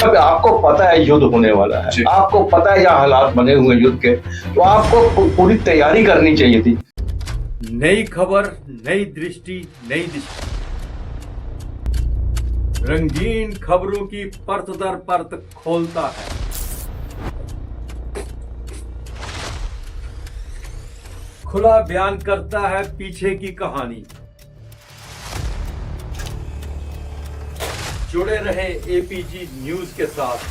अब आपको पता है युद्ध होने वाला है, आपको पता है यहाँ हालात बने हुए युद्ध के, तो आपको पूरी तैयारी करनी चाहिए थी। नई खबर, नई दृष्टि, नई दिशा, रंगीन खबरों की परत दर परत खोलता है। खुला बयान करता है पीछे की कहानी। जुड़े रहे एपीजी न्यूज के साथ।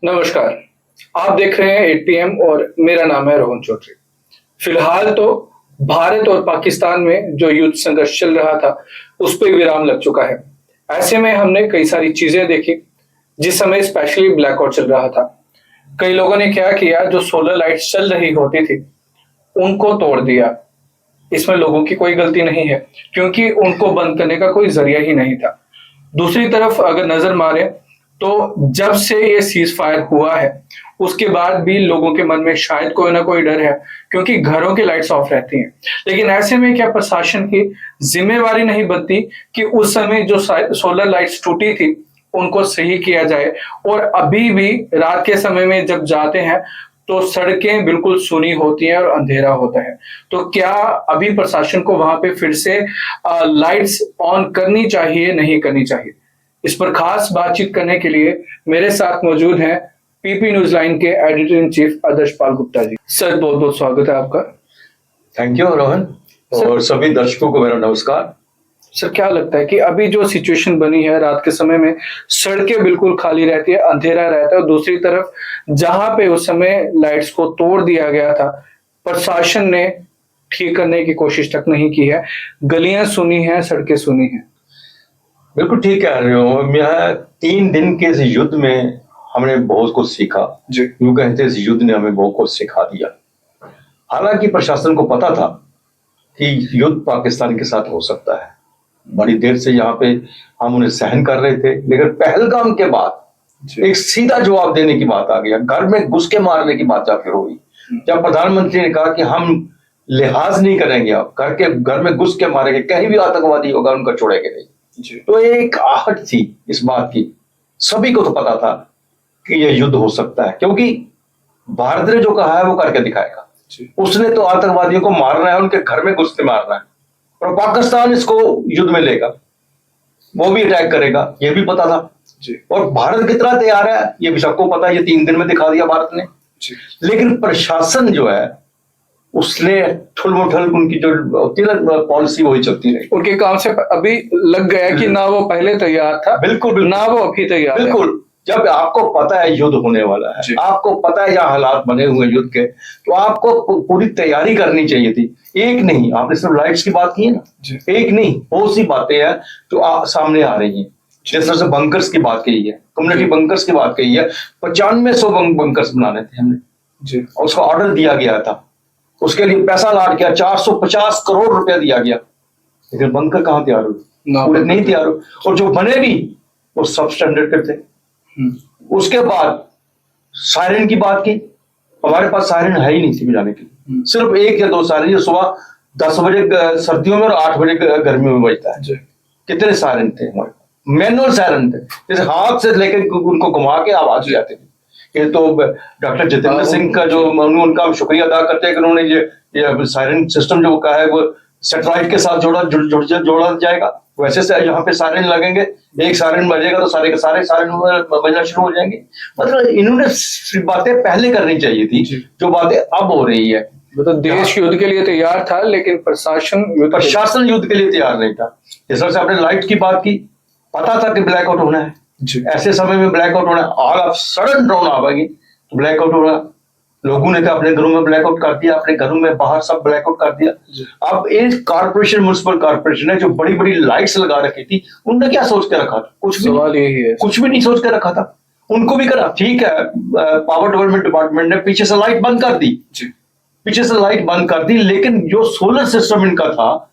नमस्कार, आप देख रहे हैं 8 PM और मेरा नाम है रोहन चौधरी। फिलहाल तो भारत और पाकिस्तान में जो युद्ध संघर्ष चल रहा था उस पर विराम लग चुका है। ऐसे में हमने कई सारी चीजें देखी। जिस समय स्पेशली ब्लैकआउट चल रहा था, कई लोगों ने क्या किया, जो सोलर लाइट्स चल रही होती थी उनको तोड़ दिया। इसमें लोगों की कोई गलती नहीं है, क्योंकि उनको बंद करने का कोई जरिया ही नहीं था। दूसरी तरफ अगर नजर मारे तो जब से ये सीज फायर हुआ है उसके बाद भी लोगों के मन में शायद कोई ना कोई डर है, क्योंकि घरों की लाइट्स ऑफ रहती हैं। लेकिन ऐसे में क्या प्रशासन की जिम्मेवारी नहीं बनती कि उस समय जो सोलर लाइट्स टूटी थी उनको सही किया जाए? और अभी भी रात के समय में जब जाते हैं तो सड़कें बिल्कुल सूनी होती हैं और अंधेरा होता है। तो क्या अभी प्रशासन को वहां पे फिर से लाइट्स ऑन करनी चाहिए, नहीं करनी चाहिए? इस पर खास बातचीत करने के लिए मेरे साथ मौजूद हैं पीपी न्यूज लाइन के editor in chief Adarsh Pal Gupta ji. Sir, बहुत बहुत स्वागत है आपका। थैंक यू रोहन, और सभी दर्शकों को मेरा नमस्कार। सर, क्या लगता है कि अभी जो सिचुएशन बनी है, रात के समय में सड़कें बिल्कुल खाली रहती है, अंधेरा रहता है, और दूसरी तरफ जहां पे उस समय लाइट्स को तोड़ दिया गया था, प्रशासन ने ठीक करने की कोशिश तक नहीं की है। गलियां सुनी हैं, सड़कें सुनी हैं। बिल्कुल ठीक कह रहे हो। यह 3 दिन के इस युद्ध में हमने बहुत कुछ सीखा। यूं कहते इस युद्ध ने हमें बहुत कुछ सिखा दिया। हालांकि प्रशासन को पता था कि युद्ध पाकिस्तान के साथ हो सकता है, बड़ी देर से यहाँ पे हम उन्हें सहन कर रहे थे, लेकिन पहलगाम के बाद एक सीधा जवाब देने की बात आ गया। घर में घुस के मारने की बात जाकर हुई, जब प्रधानमंत्री ने कहा कि हम लिहाज नहीं करेंगे, आप घर में घुस के मारेंगे, कहीं भी आतंकवादी होगा उनका छोड़ेंगे नहीं। तो एक आहट थी इस बात की। सभी को तो पता था कि यह युद्ध हो सकता है, क्योंकि भारत ने जो कहा है वो करके दिखाएगा। उसने तो आतंकवादियों को मारना है, उनके घर में घुस के मारना है, और पाकिस्तान इसको युद्ध में लेगा, वो भी अटैक करेगा, ये भी पता था। और भारत कितना तैयार है ये भी सबको पता है। ये 3 दिन में दिखा दिया भारत ने। लेकिन प्रशासन जो है उसने ठुलमुठल, उनकी जो होती है ना पॉलिसी, वही चलती रही। उनके काम से अभी लग गया कि ना वो पहले तैयार था, बिल्कुल ना वो अभी तैयार है। बिल्कुल। जब आपको पता है युद्ध होने वाला है, आपको पता है यहाँ हालात बने हुए युद्ध के, तो आपको पूरी तैयारी करनी चाहिए थी। एक नहीं, आपने सिर्फ लाइट्स की बात की है ना, एक नहीं, बहुत सी बातें हैं जो सामने आ रही हैं। जिस तरह से बंकर्स की बात कही है, कम्युनिटी बंकर्स की बात कही है, 9500 बंकर्स बनाने थे हमने, और उसका ऑर्डर दिया गया था। उसके लिए पैसा लाट किया, 450 करोड़ रुपया दिया गया, लेकिन बंकर कहाँ तैयार हुए? पूरे नहीं तैयार हुए। और जो बने भी वो सब स्टैंडर्ड के थे। उसके बाद सायरन की बात की, हमारे पास सायरन है ही नहीं थी बजाने के लिए। सिर्फ 1 या 2 सायरन, जो सुबह 10 बजे सर्दियों में और 8 बजे गर्मियों में बजता है। कितने सायरन थे हमारे? मैनुअल सायरन थे, जैसे हाथ से लेकर उनको घुमा के आवाज जाते थे। ये तो डॉक्टर जितेंद्र सिंह का जो उनका हम शुक्रिया अदा करते हैं कि उन्होंने ये सायरन सिस्टम जो कहा है वो सैटेलाइट के साथ जोड़ा जाएगा। वैसे से यहाँ पे सायरन लगेंगे, एक सायरन बजेगा तो सारे के सारे सायरन बजना शुरू हो जाएंगे। मतलब इन्होंने बातें पहले करनी चाहिए थी, जो बातें अब हो रही है। मतलब देश युद्ध के लिए तैयार था, लेकिन प्रशासन युद्ध के लिए तैयार नहीं था। जिस तरह से आपने लाइट की बात की, पता था कि ब्लैकआउट होना है, ऐसे समय में ब्लैकआउट होना, ऑल ऑफ सडन ड्रोन आवेगी तो ब्लैकआउट होना। लोगों ने तो अपने घरों में ब्लैकआउट कर दिया, अपने घरों में बाहर सब ब्लैकआउट कर दिया। अब एक कॉर्पोरेशन, म्युनिसिपल कॉर्पोरेशन है जो बड़ी बड़ी लाइट्स लगा रखी थी, उनने क्या सोच के रखा था? कुछ भी नहीं सोच के रखा था। उनको भी करा, ठीक है, पावर डेवलपमेंट डिपार्टमेंट ने पीछे से लाइट बंद कर दी, लेकिन जो सोलर सिस्टम इनका था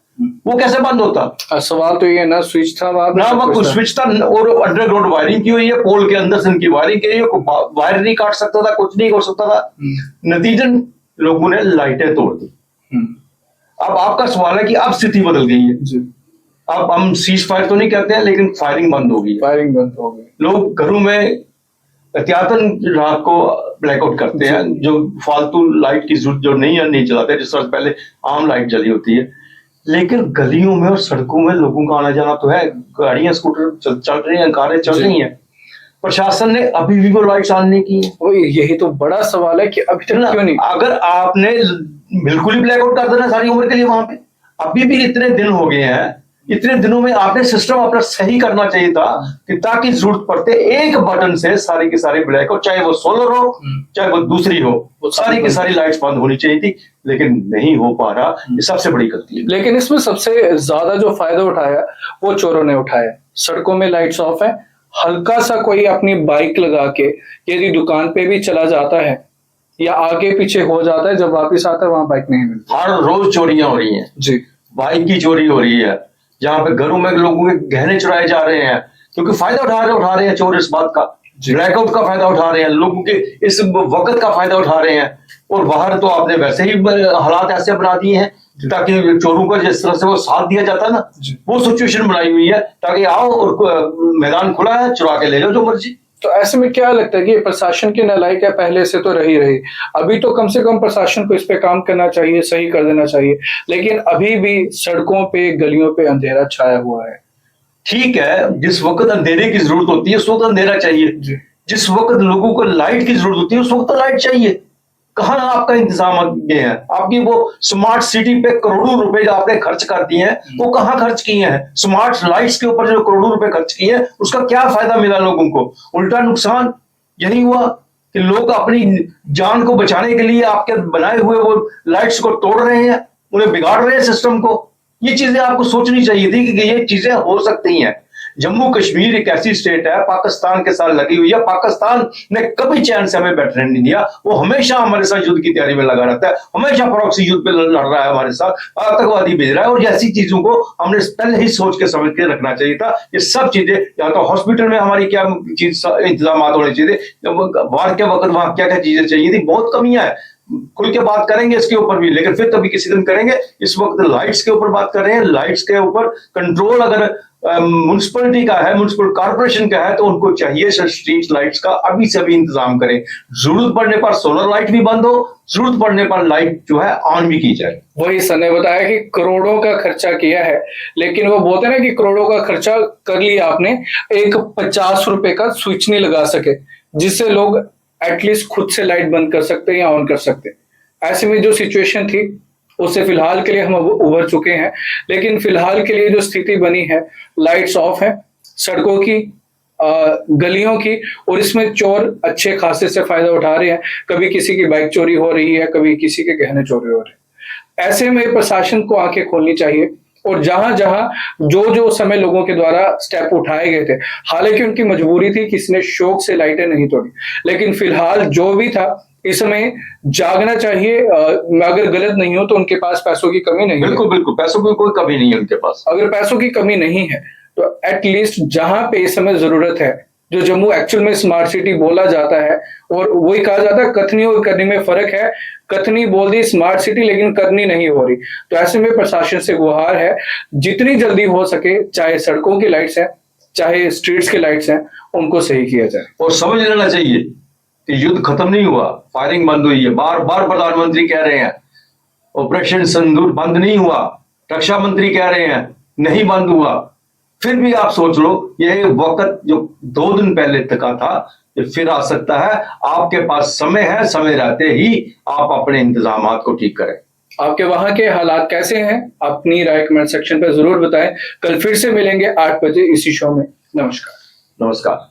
वो कैसे बंद होता? सवाल तो ये ना स्विच था ना, वो स्विच था, और अंडरग्राउंड वायरिंग की हुई है, पोल के अंदर से इनकी वायरिंग की हुई है, वायर नहीं काट सकता था, कुछ नहीं कर सकता था। नतीजन लोगों ने लाइटें तोड़ दी। अब आपका सवाल है कि अब स्थिति बदल गई है। अब हम सीज फायर तो नहीं कहते हैं, लेकिन फायरिंग बंद होगी। फायरिंग बंद हो गई। लोग घरों में एहतियातन रात को ब्लैकआउट करते हैं, जो फालतू लाइट की जरूरत जो नहीं चलाते, जिस तरह पहले आम लाइट जली होती है। लेकिन गलियों में और सड़कों में लोगों का आना जाना तो है, गाड़ियां स्कूटर चल रही हैं, कारें चल रही हैं। प्रशासन ने अभी भी वो लाइट्स ऑन नहीं की है। यही तो बड़ा सवाल है कि अभी तक क्यों नहीं। अगर आपने बिल्कुल ही ब्लैकआउट कर देना सारी उम्र के लिए वहां पे, अभी भी इतने दिन हो गए हैं, इतने दिनों में आपने सिस्टम अपना सही करना चाहिए था कि ताकि जरूरत पड़ते एक बटन से सारी की सारी ब्लैकआउट, चाहे वो सोलर हो चाहे वो दूसरी हो, वो सारी की सारी लाइट्स बंद होनी चाहिए थी, लेकिन नहीं हो पा रहा। ये सबसे बड़ी गलती है। लेकिन इसमें सबसे ज्यादा जो फायदा उठाया वो चोरों ने उठाया। सड़कों में लाइट्स ऑफ है, हल्का सा कोई अपनी बाइक लगा के यदि दुकान पे भी चला जाता है या आगे पीछे हो जाता है, जब वापस आता है वहां बाइक नहीं मिलती। हर रोज चोरियां हो रही हैं जी, बाइक की चोरी हो रही है, जहां पे घरों में लोगों के गहने चुराए जा रहे हैं, क्योंकि फायदा उठा रहे हैं चोर इस बात का, ब्लैकआउट का फायदा उठा रहे हैं, लोगों के इस वक्त का फायदा उठा रहे हैं। और बाहर तो आपने वैसे ही हालात ऐसे बना दिए हैं ताकि चोरों का जिस तरह से वो साथ दिया जाता है ना, वो सिचुएशन बनाई हुई है ताकि आओ और मैदान खुला है, चुरा के ले जाओ जो मर्जी। तो ऐसे में क्या लगता है कि प्रशासन की नालायक है, पहले से तो रही, अभी तो कम से कम प्रशासन को इस पे काम करना चाहिए, सही कर देना चाहिए। लेकिन अभी भी सड़कों पे गलियों पे अंधेरा छाया हुआ है। ठीक है, जिस वक्त अंधेरे की जरूरत होती है उस वक्त अंधेरा चाहिए, जिस वक्त लोगों को लाइट की जरूरत होती है उस वक्त लाइट चाहिए। कहाँ आपका इंतजाम ये है? आपकी वो स्मार्ट सिटी पे करोड़ों रुपए जो आपने खर्च कर दिए हैं, वो कहाँ खर्च किए हैं? स्मार्ट लाइट्स के ऊपर जो करोड़ों रुपए खर्च किए हैं, उसका क्या फायदा मिला लोगों को? उल्टा नुकसान यही हुआ कि लोग अपनी जान को बचाने के लिए आपके बनाए हुए वो लाइट्स को तोड़ रहे हैं, उन्हें बिगाड़ रहे हैं सिस्टम को। ये चीजें आपको सोचनी चाहिए थी कि ये चीजें हो सकती हैं। जम्मू कश्मीर एक ऐसी स्टेट है, पाकिस्तान के साथ लगी हुई है, पाकिस्तान ने कभी चैन से हमें बैठने नहीं दिया, वो हमेशा हमारे साथ युद्ध की तैयारी में लगा रहता है, हमेशा प्रॉक्सी युद्ध पे लड़ रहा है हमारे साथ, आतंकवादी भेज रहा है। और ऐसी चीजों को हमने पहले ही सोच के समझ के रखना चाहिए था। ये सब चीजें, या तो हॉस्पिटल में हमारी क्या चीज इंतजाम होने चाहिए थे, वार के वक्त वहां क्या क्या चीजें चाहिए थी, बहुत कमियां है। खुल के बात करेंगे इसके ऊपर भी, लेकिन फिर कभी किसी दिन करेंगे। इस वक्त लाइट्स के ऊपर बात कर रहे हैं। लाइट्स के ऊपर कंट्रोल अगर म्युनिसिपैलिटी का है, म्युनिसिपल कॉर्पोरेशन का है, तो उनको चाहिए स्ट्रीट लाइट्स का अभी से अभी इंतजाम करें। जरूरत पड़ने पर सोलर लाइट भी बंद हो, जरूरत पड़ने पर लाइट जो है ऑन भी की जाए। वही सर ने बताया कि करोड़ों का खर्चा किया है, लेकिन वो बोलते हैं ना कि करोड़ों का खर्चा कर लिया आपने, एक 50 रुपए का स्विच नहीं लगा सके जिससे लोग एटलीस्ट खुद से लाइट बंद कर सकते हैं या ऑन कर सकते हैं। ऐसे में जो सिचुएशन थी उससे फिलहाल के लिए हम उभर चुके हैं, लेकिन फिलहाल के लिए जो स्थिति बनी है, लाइट्स ऑफ है सड़कों की, गलियों की, और इसमें चोर अच्छे खासे से फायदा उठा रहे हैं। कभी किसी की बाइक चोरी हो रही है, कभी किसी के गहने चोरी हो रहे हैं। ऐसे में प्रशासन को आंखें खोलनी चाहिए और जहां जहां जो समय लोगों के द्वारा स्टेप उठाए गए थे, हालांकि उनकी मजबूरी थी, किसी ने शौक से लाइटें नहीं तोड़ी, लेकिन फिलहाल जो भी था इस समय जागना चाहिए। मैं अगर गलत नहीं हूं तो उनके पास पैसों की कमी नहीं है। बिल्कुल बिल्कुल, पैसों की कोई कमी नहीं है उनके पास। अगर पैसों की कमी नहीं है तो एटलीस्ट जहां पे इस समय जरूरत है, जो जम्मू एक्चुअल में स्मार्ट सिटी बोला जाता है, और वही कहा जाता है कथनी और करनी में फर्क है। कथनी बोल दी स्मार्ट सिटी, लेकिन करनी नहीं हो रही। तो ऐसे में प्रशासन से गुहार है, जितनी जल्दी हो सके, चाहे सड़कों की लाइट्स है चाहे स्ट्रीट्स की लाइट्स हैं, उनको सही किया जाए। और समझ लेना चाहिए कि युद्ध खत्म नहीं हुआ, फायरिंग बंद हुई है। बार बार प्रधानमंत्री कह रहे हैं ऑपरेशन सिंदूर बंद नहीं हुआ, रक्षा मंत्री कह रहे हैं नहीं बंद हुआ। फिर भी आप सोच लो, ये वक्त जो 2 दिन पहले तका था, ये फिर आ सकता है। आपके पास समय है, समय रहते ही आप अपने इंतजाम को ठीक करें। आपके वहां के हालात कैसे हैं? अपनी राय कमेंट सेक्शन पर जरूर बताएं। कल फिर से मिलेंगे 8 बजे इसी शो में। नमस्कार। नमस्कार।